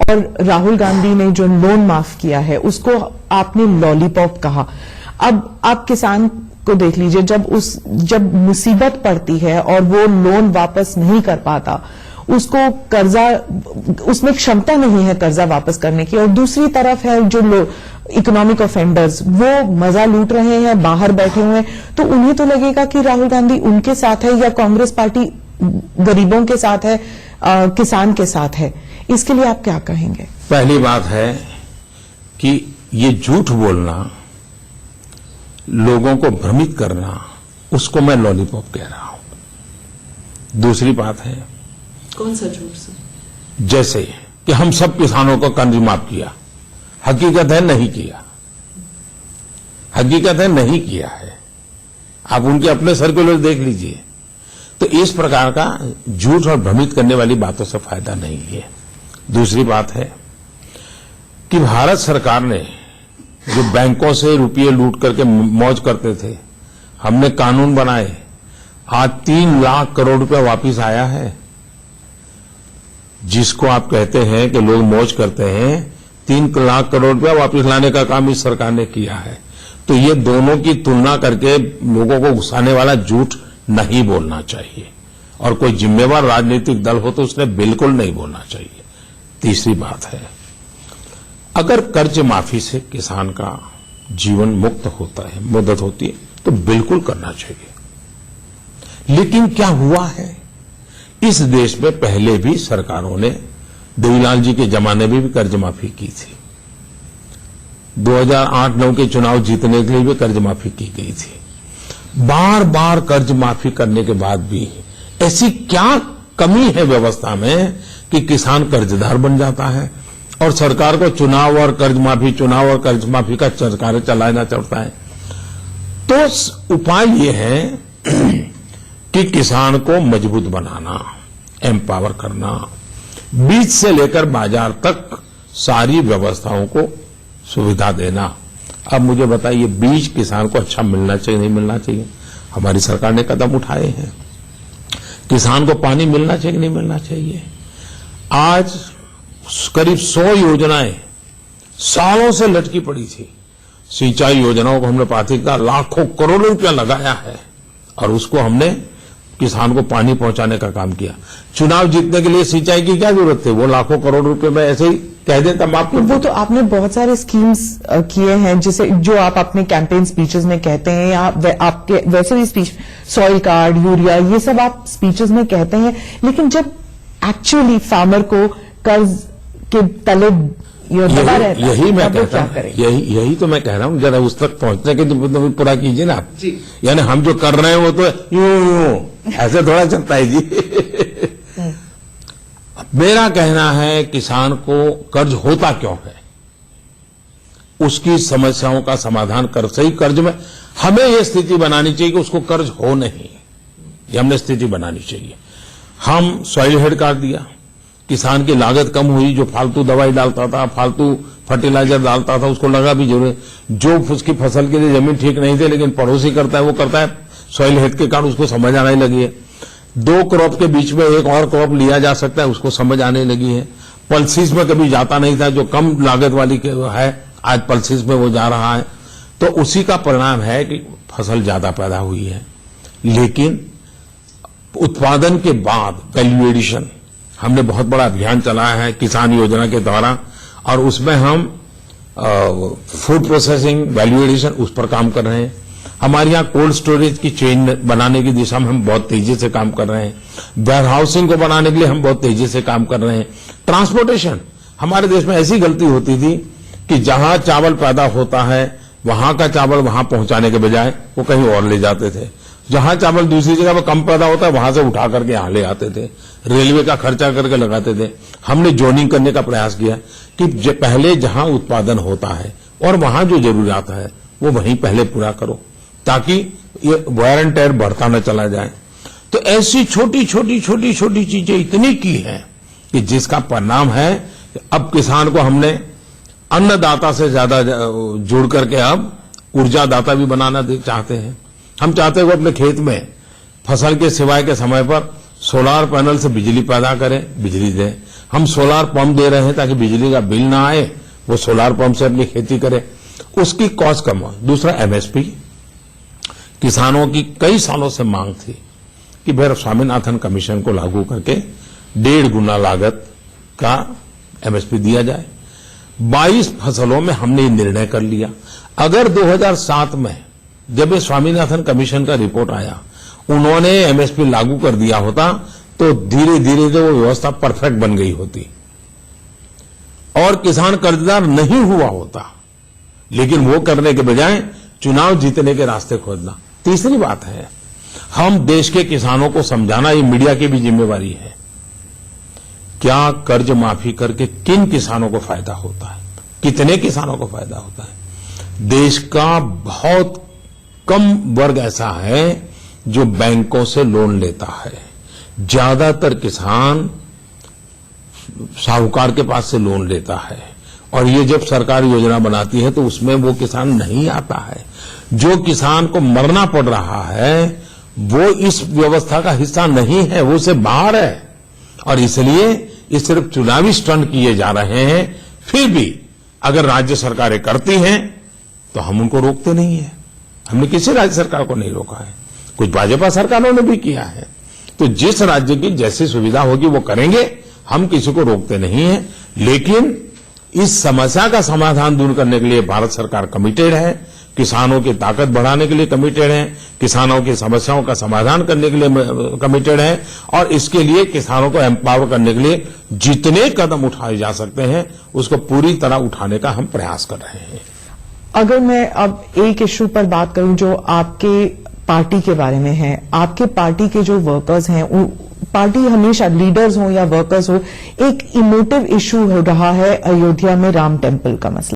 और राहुल गांधी ने जो लोन माफ किया है उसको आपने लॉलीपॉप कहा। अब आप किसान को देख लीजिए, जब मुसीबत पड़ती है और वो लोन वापस नहीं कर पाता, उसको कर्जा, उसमें क्षमता नहीं है कर्जा वापस करने की, और दूसरी तरफ है जो इकोनॉमिक ऑफेंडर्स, वो मजा लूट रहे हैं, बाहर बैठे हुए हैं, तो उन्हें तो लगेगा कि राहुल गांधी उनके साथ है या कांग्रेस पार्टी गरीबों के साथ है, किसान के साथ है। इसके लिए आप क्या कहेंगे? पहली बात है कि ये झूठ बोलना, लोगों को भ्रमित करना, उसको मैं लॉलीपॉप कह रहा हूं। दूसरी बात है, कौन सा झूठ सर? जैसे कि हम सब किसानों को कर्ज माफ किया, हकीकत है नहीं किया, हकीकत है नहीं किया है। आप उनके अपने सर्कुलर देख लीजिए। तो इस प्रकार का झूठ और भ्रमित करने वाली बातों से फायदा नहीं है। दूसरी बात है कि भारत सरकार ने जो बैंकों से रुपये लूट करके मौज करते थे, हमने कानून बनाए, आज 3 लाख करोड़ रुपया वापिस आया है। जिसको आप कहते हैं कि लोग मौज करते हैं, 3 लाख करोड़ रुपया वापिस लाने का काम इस सरकार ने किया है। तो ये दोनों की तुलना करके लोगों को गुस्साने वाला झूठ नहीं बोलना चाहिए, और कोई जिम्मेवार राजनीतिक दल हो तो उसने बिल्कुल नहीं बोलना चाहिए। तीसरी बात है, अगर कर्ज माफी से किसान का जीवन मुक्त होता है, मदद होती है, तो बिल्कुल करना चाहिए। लेकिन क्या हुआ है, इस देश में पहले भी सरकारों ने, देवीलाल जी के जमाने में भी कर्ज माफी की थी, 2008-9 के चुनाव जीतने के लिए भी कर्ज माफी की गई थी। बार बार कर्ज माफी करने के बाद भी ऐसी क्या कमी है व्यवस्था में कि किसान कर्जदार बन जाता है और सरकार को चुनाव और कर्ज माफी का सरकार चलाना चलता है। तो उपाय ये है कि किसान को मजबूत बनाना, एम्पावर करना, बीज से लेकर बाजार तक सारी व्यवस्थाओं को सुविधा देना। अब मुझे बताइए, बीज किसान को अच्छा मिलना चाहिए नहीं मिलना चाहिए? हमारी सरकार ने कदम उठाए हैं। किसान को पानी मिलना चाहिए नहीं मिलना चाहिए? आज करीब 100 योजनाएं सालों से लटकी पड़ी थी। सिंचाई योजनाओं को हमने प्राथमिकता, लाखों करोड़ों रुपया लगाया है और उसको हमने किसान को पानी पहुंचाने का काम किया। चुनाव जीतने के लिए सिंचाई की क्या जरूरत थी? वो लाखों करोड़ रुपए में ऐसे ही कह देता माफ। वो तो आपने बहुत सारे स्कीम्स किए हैं, जिसे जो आप अपने कैंपेन स्पीचेस में कहते हैं, या आपके वैसे भी स्पीच, सॉइल कार्ड, यूरिया, ये सब आप स्पीचेस में कहते हैं, लेकिन जब एक्चुअली फार्मर को कर्ज के तले दबा रहता है, यही मैं कहता हूं, यही तो मैं कह रहा हूं, जरा उस तक पहुंचने के तो पूरा कीजिए ना आप। यानी हम जो कर रहे हैं वो तो यूं ऐसे थोड़ा चलता है जी। मेरा कहना है, किसान को कर्ज होता क्यों है, उसकी समस्याओं का समाधान कर, सही कर्ज में हमें यह स्थिति बनानी चाहिए कि उसको कर्ज हो नहीं, ये हमने स्थिति बनानी चाहिए। हम सॉइल हेल्थ कार्ड दिया, किसान की लागत कम हुई, जो फालतू दवाई डालता था, फालतू फर्टिलाइजर डालता था, उसको लगा भी जरूर, जो उसकी फसल के लिए जमीन ठीक नहीं थी लेकिन पड़ोसी करता है वो करता है, सॉइल हेल्थ के कारण उसको समझ आने लगी है। 2 क्रॉप के बीच में एक और क्रॉप लिया जा सकता है, उसको समझ आने लगी है। पल्सिस में कभी जाता नहीं था, जो कम लागत वाली है, आज पल्सिस में वो जा रहा है। तो उसी का परिणाम है कि फसल ज्यादा पैदा हुई है। लेकिन उत्पादन के बाद वैल्यू एडिशन, हमने बहुत बड़ा अभियान चलाया है किसान योजना के द्वारा, और उसमें हम फूड प्रोसेसिंग, वैल्यू एडिशन, उस पर काम कर रहे हैं। हमारे यहाँ कोल्ड स्टोरेज की चेन बनाने की दिशा में हम बहुत तेजी से काम कर रहे हैं। वेयर हाउसिंग को बनाने के लिए हम बहुत तेजी से काम कर रहे हैं। ट्रांसपोर्टेशन, हमारे देश में ऐसी गलती होती थी कि जहां चावल पैदा होता है वहां का चावल वहां पहुंचाने के बजाय वो कहीं और ले जाते थे। जहां चावल दूसरी जगह पर कम पैदा होता है वहां से उठा करके यहां ले आते थे, रेलवे का खर्चा करके लगाते थे। हमने जोनिंग करने का प्रयास किया कि पहले जहां उत्पादन होता है और वहां जो जरूरत है वो वहीं पहले पूरा करो, ताकि ये वायर एंड टेयर बढ़ता न चला जाए। तो ऐसी छोटी छोटी छोटी छोटी चीजें इतनी की हैं कि जिसका परिणाम है अब किसान को हमने अन्नदाता से ज्यादा जोड़ करके अब ऊर्जादाता भी बनाना चाहते हैं। हम चाहते हैं वो अपने खेत में फसल के सिवाय के समय पर सोलार पैनल से बिजली पैदा करें, बिजली दें। हम सोलार पंप दे रहे हैं ताकि बिजली का बिल ना आए, वो सोलार पंप से अपनी खेती करे, उसकी कॉस्ट कम हो। दूसरा एमएसपी, किसानों की कई सालों से मांग थी कि भाई स्वामीनाथन कमीशन को लागू करके 1.5 गुना लागत का एमएसपी दिया जाए। 22 फसलों में हमने ये निर्णय कर लिया। अगर 2007 में जब ये स्वामीनाथन कमीशन का रिपोर्ट आया, उन्होंने एमएसपी लागू कर दिया होता तो धीरे धीरे वो व्यवस्था परफेक्ट बन गई होती और किसान कर्जदार नहीं हुआ होता। लेकिन वो करने के बजाय चुनाव जीतने के रास्ते खोजना। तीसरी बात है, हम देश के किसानों को समझाना, ये मीडिया की भी जिम्मेवारी है। क्या कर्ज माफी करके किन किसानों को फायदा होता है, कितने किसानों को फायदा होता है? देश का बहुत कम वर्ग ऐसा है जो बैंकों से लोन लेता है। ज्यादातर किसान साहूकार के पास से लोन लेता है और ये जब सरकार योजना बनाती है तो उसमें वो किसान नहीं आता है। जो किसान को मरना पड़ रहा है वो इस व्यवस्था का हिस्सा नहीं है, वो उससे बाहर है और इसलिए ये सिर्फ चुनावी स्टंट किए जा रहे हैं। फिर भी अगर राज्य सरकारें करती हैं तो हम उनको रोकते नहीं है। हमने किसी राज्य सरकार को नहीं रोका है, कुछ भाजपा सरकारों ने भी किया है। तो जिस राज्य की जैसी सुविधा होगी वो करेंगे, हम किसी को रोकते नहीं है। लेकिन इस समस्या का समाधान दूर करने के लिए भारत सरकार कमिटेड है, किसानों की ताकत बढ़ाने के लिए कमिटेड है, किसानों की समस्याओं का समाधान करने के लिए कमिटेड है और इसके लिए किसानों को एम्पावर करने के लिए जितने कदम उठाए जा सकते हैं उसको पूरी तरह उठाने का हम प्रयास कर रहे हैं। अगर मैं अब एक इश्यू पर बात करूं जो आपके पार्टी के बारे में है, आपके पार्टी के जो वर्कर्स हैं, पार्टी हमेशा लीडर्स हो या वर्कर्स हो, एक इमोटिव इश्यू हो रहा है अयोध्या में राम टेम्पल का मसला।